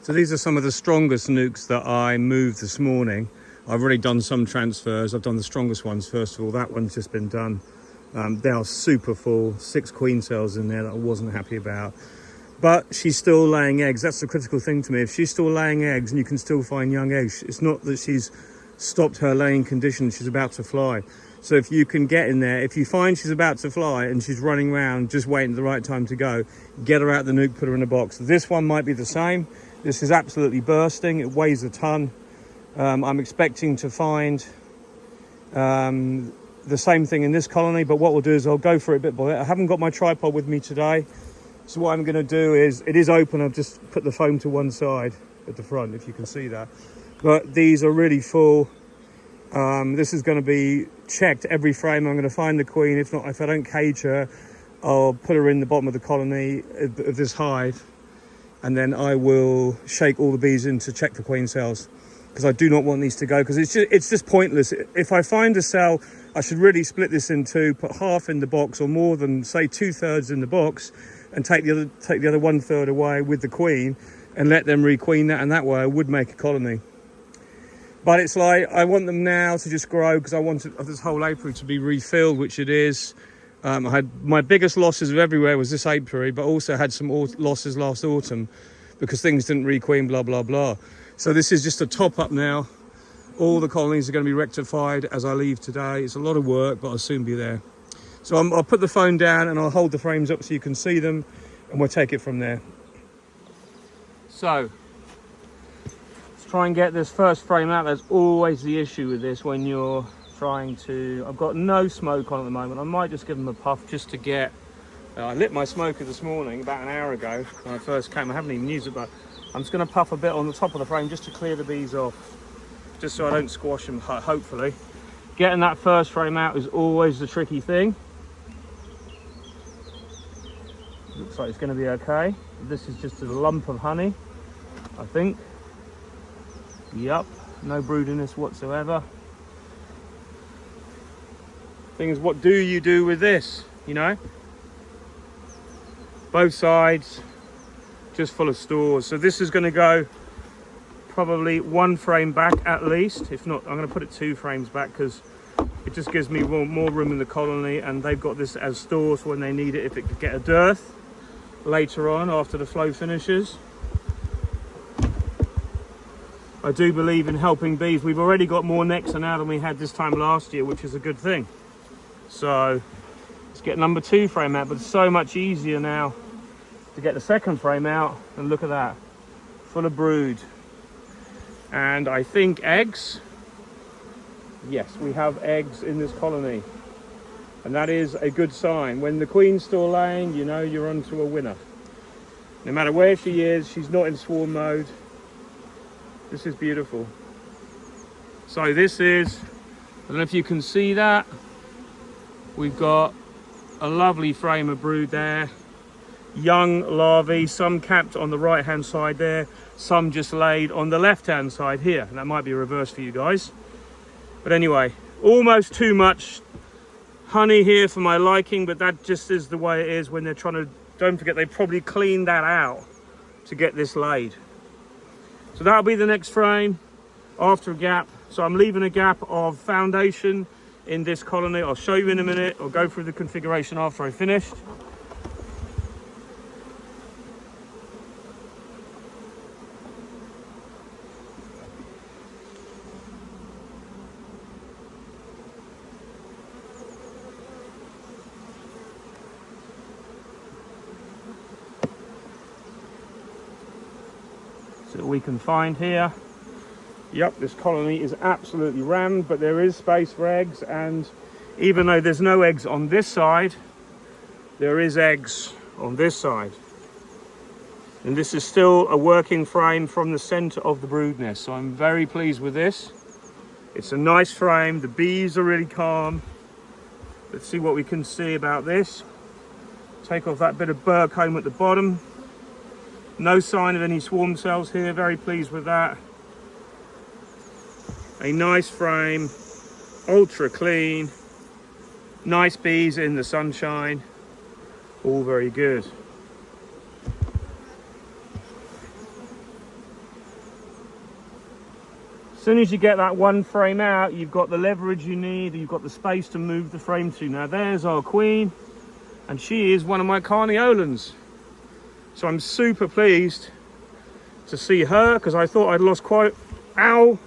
So these are some of the strongest nukes that I moved this morning. I've already done some transfers. I've done the strongest ones first of all. That one's just been done. They are super full, 6 queen cells in there that I wasn't happy about. But she's still laying eggs. That's the critical thing to me. If she's still laying eggs and you can still find young eggs, it's not that she's stopped her laying condition, she's about to fly. So if you can get in there, if you find she's about to fly and she's running around just waiting the right time to go, get her out the nuke, put her in a box. This one might be the same. This is absolutely bursting. It weighs a ton. I'm expecting to find the same thing in this colony, but what we'll do is I'll go for it bit by bit. I haven't got my tripod with me today, so what I'm going to do is, it is open, I've just put the foam to one side at the front, if you can see that. But these are really full. This is going to be checked every frame. I'm going to find the queen. If not, if I don't cage her, I'll put her in the bottom of the colony of this hive, and then I will shake all the bees in to check for queen cells, because I do not want these to go, because it's just pointless. If I find a cell, I should really split this in two, put half in the box, or more than, say, 2/3 in the box, and take the other 1/3 away with the queen, and let them requeen that, and that way I would make a colony. But it's like, I want them now to just grow, because I want this whole apiary to be refilled, which it is. I had my biggest losses of everywhere was this apiary, but also had some losses last autumn because things didn't requeen, blah, blah, blah. So this is just a top up now. All the colonies are going to be rectified as I leave today. It's a lot of work, but I'll soon be there. So I'll put the phone down and I'll hold the frames up so you can see them, and we'll take it from there. So let's try and get this first frame out. There's always the issue with this when you're trying to, I've got no smoke on at the moment. I might just give them a puff just to get, I lit my smoker this morning about an hour ago when I first came. I haven't even used it, but I'm just going to puff a bit on the top of the frame just to clear the bees off, just so I don't squash them, hopefully. Getting that first frame out is always the tricky thing. Looks like it's going to be okay. This is just a lump of honey, I think. Yup, no broodiness whatsoever. Thing is, what do you do with this, you know? Both sides just full of stores. So this is going to go probably 1 frame back at least. If not, I'm going to put it 2 frames back, because it just gives me more room in the colony, and they've got this as stores when they need it, if it could get a dearth later on after the flow finishes. I do believe in helping bees. We've already got more nectar now than we had this time last year, which is a good thing. So let's get number 2 frame out, but it's so much easier now to get the second frame out. And look at that, full of brood. And I think eggs. Yes, we have eggs in this colony, and that is a good sign. When the queen's still laying, you know you're onto a winner. No matter where she is, she's not in swarm mode. This is beautiful. So this is, I don't know if you can see that, we've got a lovely frame of brood there. Young larvae, some capped on the right hand side there, some just laid on the left hand side here. And that might be a reverse for you guys. But anyway, almost too much honey here for my liking, but that just is the way it is when they're trying to, don't forget, they probably cleaned that out to get this laid. So that'll be the next frame after a gap. So I'm leaving a gap of foundation in this colony. I'll show you in a minute. I'll go through the configuration after I finished. So we can find here. Yep, this colony is absolutely rammed, but there is space for eggs, and even though there's no eggs on this side, there is eggs on this side. And this is still a working frame from the center of the brood nest, so I'm very pleased with this. It's a nice frame, the bees are really calm. Let's see what we can see about this. Take off that bit of burr comb at the bottom. No sign of any swarm cells here, very pleased with that. A nice frame, ultra clean, nice bees in the sunshine, all very good. As soon as you get that one frame out, you've got the leverage you need, you've got the space to move the frame to. Now there's our queen, and she is one of my Carniolans. So I'm super pleased to see her, because I thought I'd lost quite, I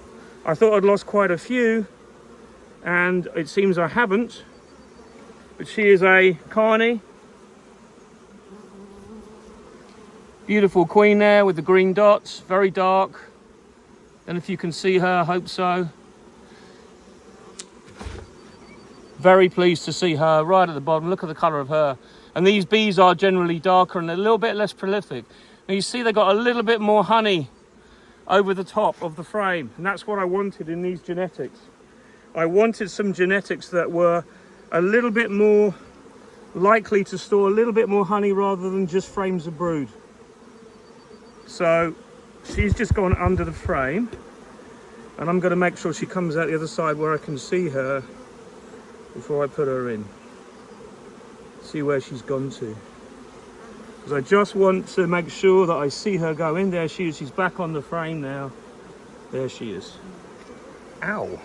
thought I'd lost quite a few, and it seems I haven't. But she is a Carnie. Beautiful queen there with the green dots, very dark. And if you can see her, I hope so. Very pleased to see her right at the bottom. Look at the colour of her. And these bees are generally darker and a little bit less prolific. Now you see they got a little bit more honey over the top of the frame. And that's what I wanted in these genetics. I wanted some genetics that were a little bit more likely to store a little bit more honey rather than just frames of brood. So she's just gone under the frame, and I'm going to make sure she comes out the other side where I can see her before I put her in. See where she's gone to. Because I just want to make sure that I see her go in. There she is. She's back on the frame now. There she is. Ow.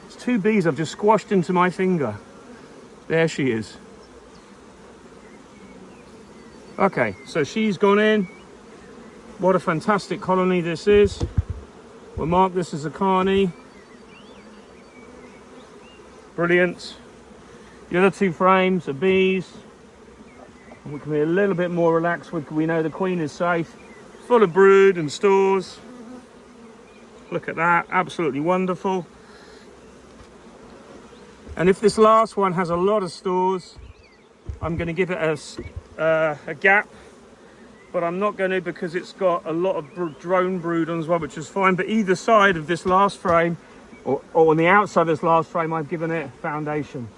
It's two bees I've just squashed into my finger. There she is. Okay, so she's gone in. What a fantastic colony this is. We'll mark this as a Carnie. Brilliant. The other two frames are bees. And we can be a little bit more relaxed. We know the queen is safe. Full of brood and stores. Look at that, absolutely wonderful. And if this last one has a lot of stores, I'm going to give it a gap. But I'm not going to, because it's got a lot of drone brood on as well, which is fine. But either side of this last frame, or on the outside of this last frame, I've given it foundation.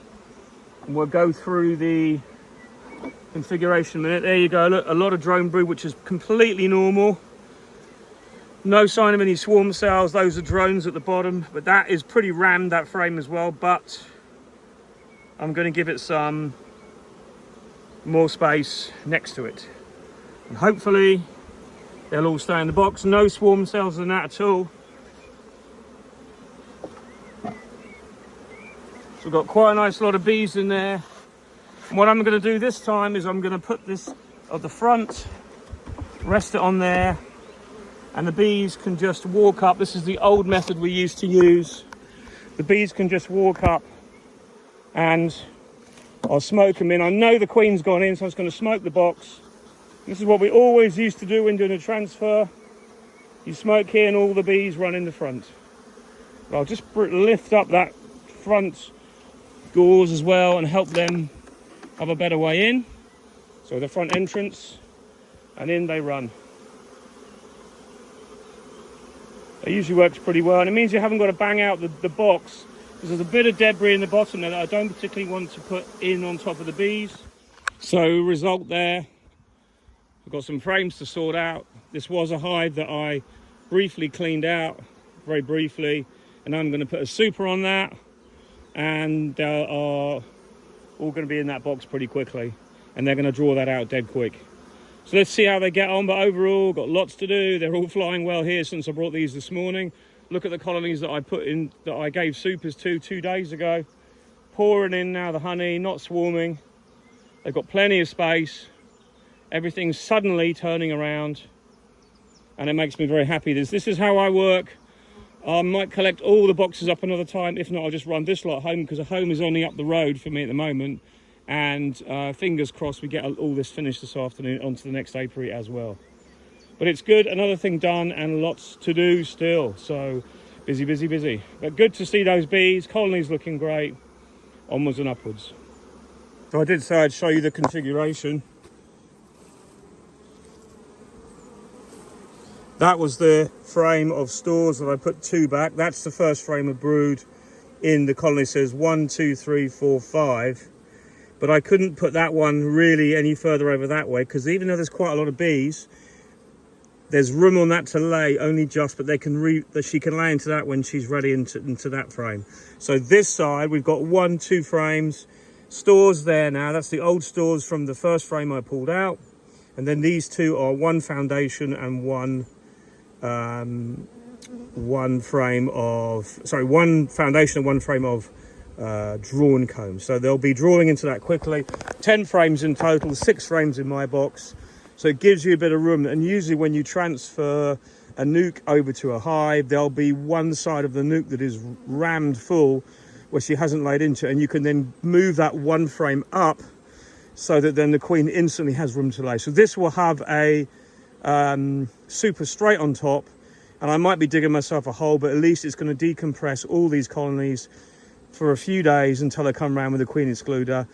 And we'll go through the configuration in a minute. There you go, look, a lot of drone brood, which is completely normal. No sign of any swarm cells. Those are drones at the bottom, but that is pretty rammed, that frame as well. But I'm going to give it some more space next to it. And hopefully they'll all stay in the box. No swarm cells in that at all. So we've got quite a nice lot of bees in there. And what I'm going to do this time is I'm going to put this at the front, rest it on there, and the bees can just walk up. This is the old method we used to use. The bees can just walk up, and I'll smoke them in. I know the queen's gone in, so I'm just going to smoke the box. This is what we always used to do when doing a transfer. You smoke here and all the bees run in the front. But I'll just lift up that front gauze as well and help them have a better way in. So the front entrance, and in they run. It usually works pretty well, and it means you haven't got to bang out the box, because there's a bit of debris in the bottom there that I don't particularly want to put in on top of the bees. So result there, I've got some frames to sort out. This was a hive that I briefly cleaned out, very briefly, and I'm going to put a super on that, and they are all going to be in that box pretty quickly, and they're going to draw that out dead quick. So let's see how they get on, but overall got lots to do. They're all flying well here since I brought these this morning. Look at the colonies that I put in, that I gave supers to 2 days ago. Pouring in now the honey, not swarming. They've got plenty of space. Everything's suddenly turning around, and it makes me very happy. This is how I work. I might collect all the boxes up another time. If not, I'll just run this lot home, because a home is only up the road for me at the moment. And fingers crossed we get all this finished this afternoon onto the next apiary as well. But it's good, another thing done, and lots to do still. So busy, busy, busy. But good to see those bees. Colony's looking great. Onwards and upwards. So I did say I'd show you the configuration. That was the frame of stores that I put 2 back. That's the first frame of brood in the colony. It says 1, 2, 3, 4, 5. But I couldn't put that one really any further over that way, because even though there's quite a lot of bees, there's room on that to lay only just, but she can lay into that when she's ready into that frame. So this side, we've got 1, 2 frames, stores there now. That's the old stores from the first frame I pulled out. And then these 2 are 1 foundation and 1 one foundation and one frame of drawn comb. So they'll be drawing into that quickly. 10 frames in total, 6 frames in my box. So it gives you a bit of room. And usually when you transfer a nuke over to a hive, there'll be one side of the nuke that is rammed full where she hasn't laid into it, and you can then move that one frame up so that then the queen instantly has room to lay. So this will have a super straight on top, and I might be digging myself a hole, but at least it's going to decompress all these colonies for a few days until I come around with a queen excluder,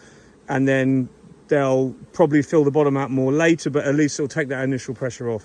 and then they'll probably fill the bottom out more later, but at least it'll take that initial pressure off.